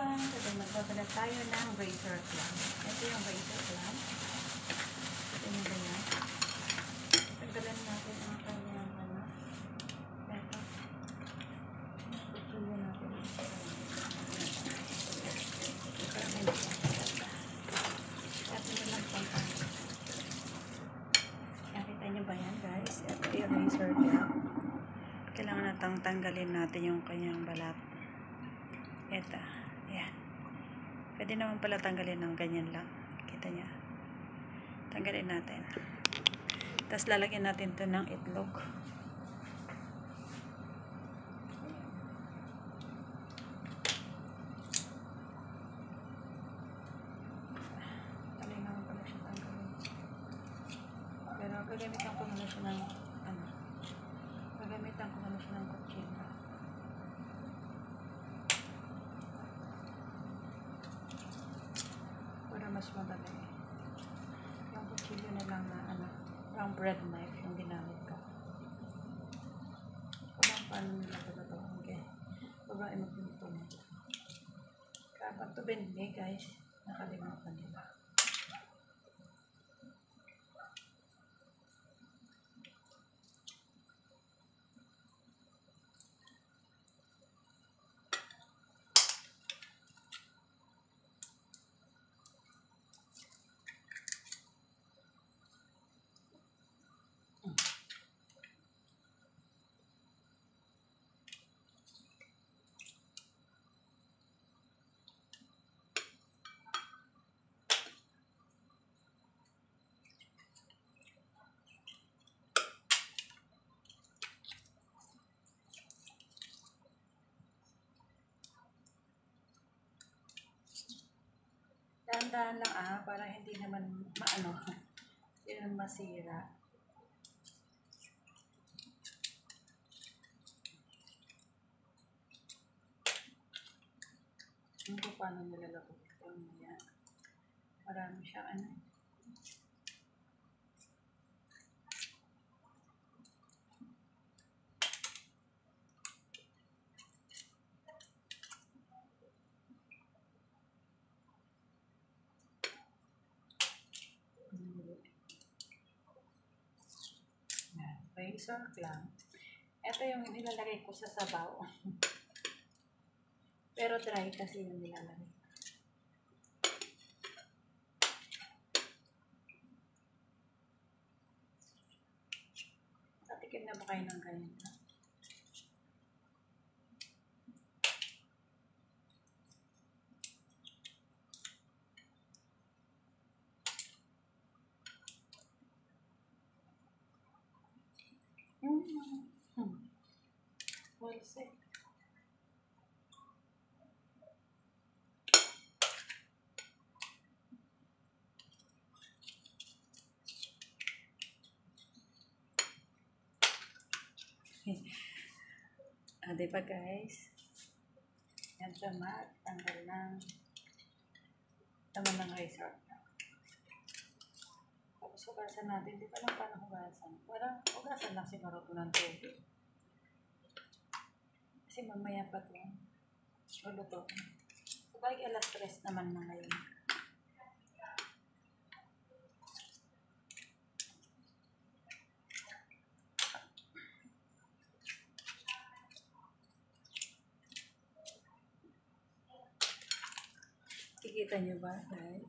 everyone! Today magbabalat tayo ng razor clamp. Ito yung razor clamp. Ito yung ganyan. Tagdalan natin ang kanyang ito. Tutuloy natin. Atin na lang pang nakita nyo ba yan guys? Ito yung razor clamp. Kailangan natang tanggalin natin yung kanyang balat. Ito, ayan. Pwede naman pala tanggalin ng ganyan lang. Kita niya. Tanggalin natin. Tapos lalagyan natin to ng itlog. Tali naman pala siya tanggalin. Pero gagamitan ko muna siya ng gagamitan ko muna siya ng kutsina. Mas madali. Yung kutsilyo na lang na yung bread knife yung ginamit ko. Kung paano nila ito. Okay. Babae magpinto nito. Kapag ito binili guys, nakalimutan nila. Dahan-dahan lang para hindi naman hindi naman masira. Hindi ko paano nilalakot ito niya. Marami siya razor clamp. Ito yung nilalagay ko sa sabaw. Pero dry kasi yung nilalagay. Natikim na ba kayo ng ganito? Well said. Diba guys? Yan tanggal ng razor. Tapos hugasan natin. Di pa lang paano hugasan. Parang hugasan lang siguro ito ng tubig. Kasi mamaya pa ito. Luluto. Sabay alas 3 naman na ngayon. Kikita nyo ba guys?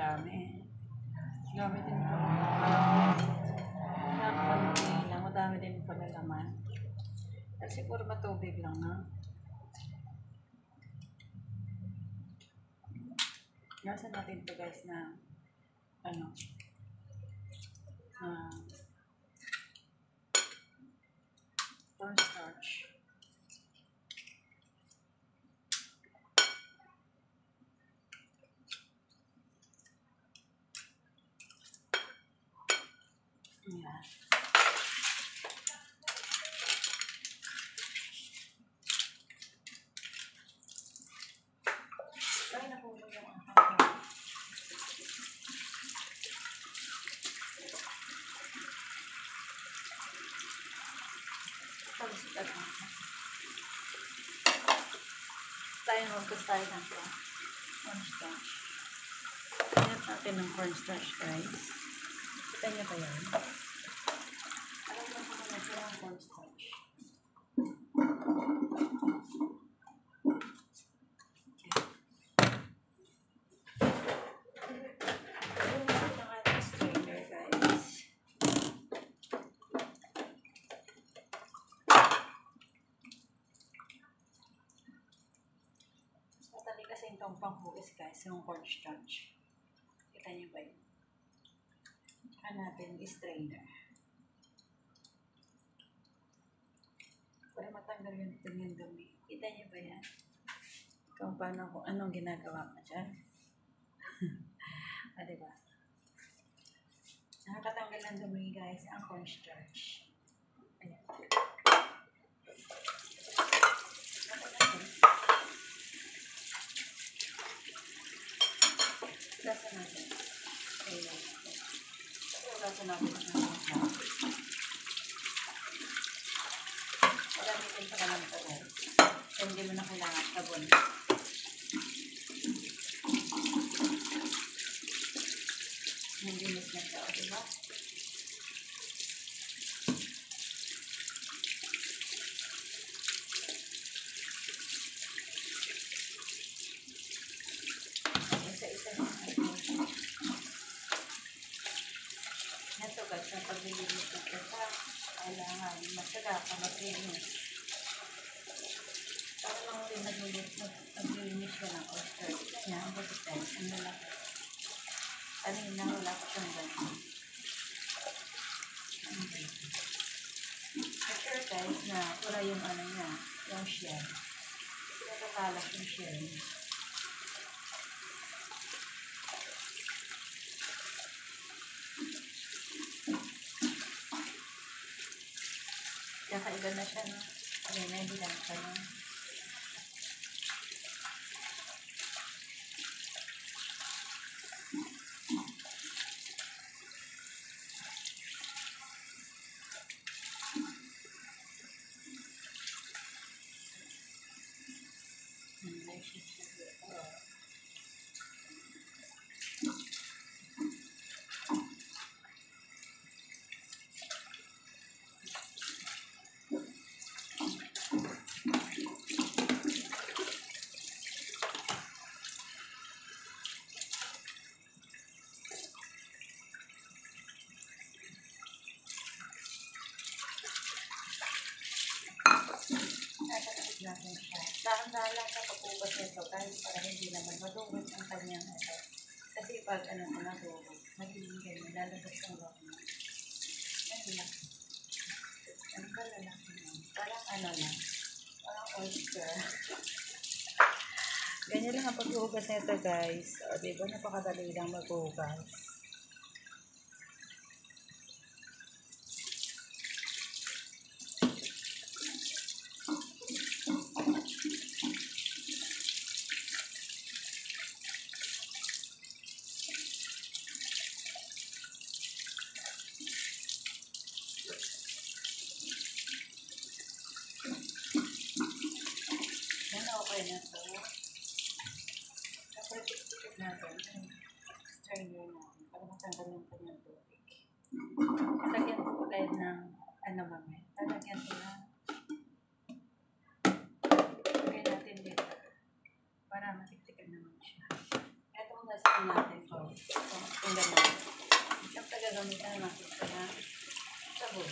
dami. Dami din po. Nakakapagpili lang. Madami din pala laman. At siguro matubig lang na. Nasa natin ito guys na ano cornstarch. Ayan. Ay, nakuha yung aking. Tayo mag-gusto tayo ng cornstarch. Ayan natin ng cornstarch guys. Kita niyo ba yan? Alam mo kung ano siya ng cornstarch. Kasi itong panghugas guys, yung cornstarch. Kita niyo ba yun? Hanapin strainer. Para matanggal yung dumi. Kita niyo ba yan? Kung paano kung anong ginagawa mo dyan. Diba? Nakakatanggal ng dumi guys ang cornstarch. Ayan. Lasa natin. Ayan. Lasa natin. Magamitin pa ka lang ito guys. So, hindi mo na kailangan sabon. Hindi miss na siya. Diba? Ito guys, ang paglilinis ito sa kailangan masarap ang maglinis. Para lang rin naglilinis ko ng oyster. Kaya ang buti guys, ang lalaki. Kanina wala ko siyang ganyan. Sure guys na wala yung ano niya, yung shell. Pinatatalak yung shell niya. Kakaiba na siya, no? Okay, hindi lang siya, no? Natin siya. Dahan-dahan lang sa pag-ubas nito kahit para hindi naman madurog ang kanyang ito. Kasi pag ano na nadurog, magiging ganyan, lalabas ang loob mo. Ano lang? Ano ba lalaki mo? Parang ano lang? Parang oyster. Ganyan lang ang pag-uubas nito guys. O, diba? Napakadali lang mag-uubas. Okay na ito. Tapos tiktik natin. Strainer natin. Para matanggal yung kanyang tubig. Lagyan ko ulit ng ano mamaya. Lagyan ko na. Lagyan natin dito. Para matiktikan naman siya. Ito Patasin natin ito. Yung ganun. Siyempre gagamitan natin ito na sabon.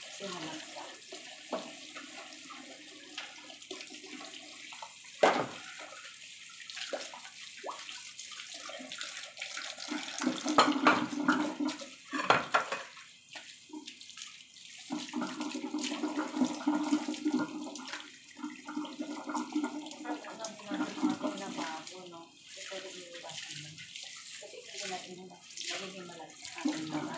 Kasi malaksa. Magiging malagsa ating mga.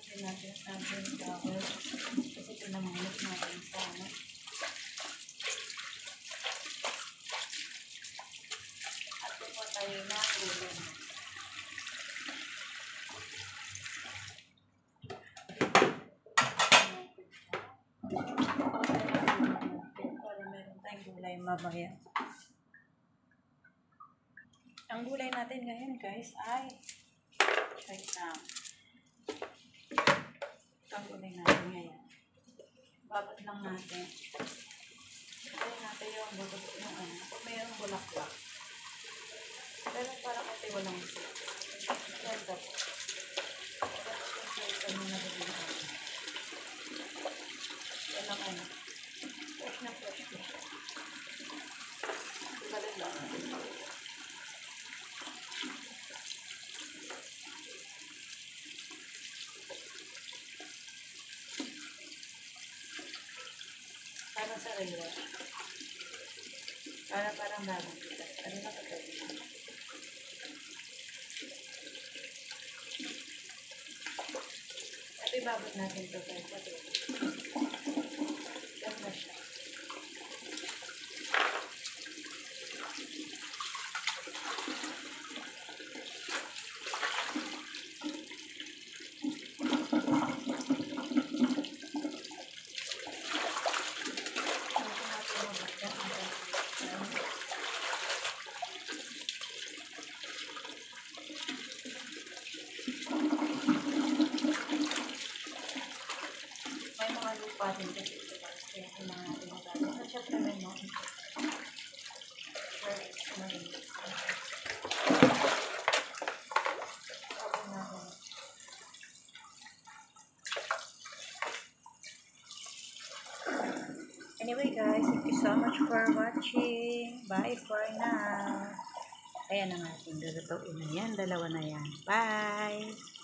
Kasi natin natin flour kasi pinamanit natin sa ano. At ito tayo na ulam. Para meron tayong gulay mamaya. Ang gulay natin ngayon guys ay shaitan. Ang gulay natin ngayon. Babad lang natin. Gulay natin yung bulak ng ano. Kung mayroong bulaklak. Pero parang kasi walang ito. Ganda po. Tapos yung shaitan mo na bibigyan. Yan ang ano. Fresh na fresh ko siya. Balik lang. Para sa relo. Parang bagong kita. Ano na pagkain? At ibabot natin ito sa ito. Yan na siya. May mga lupa din kasi ito kaya kailangan natin magagawa. At syempre may mga anyway guys, thank you so much for watching. Bye for now. Ayan ang ating lulutuin na yan. Dalawa na yan. Bye!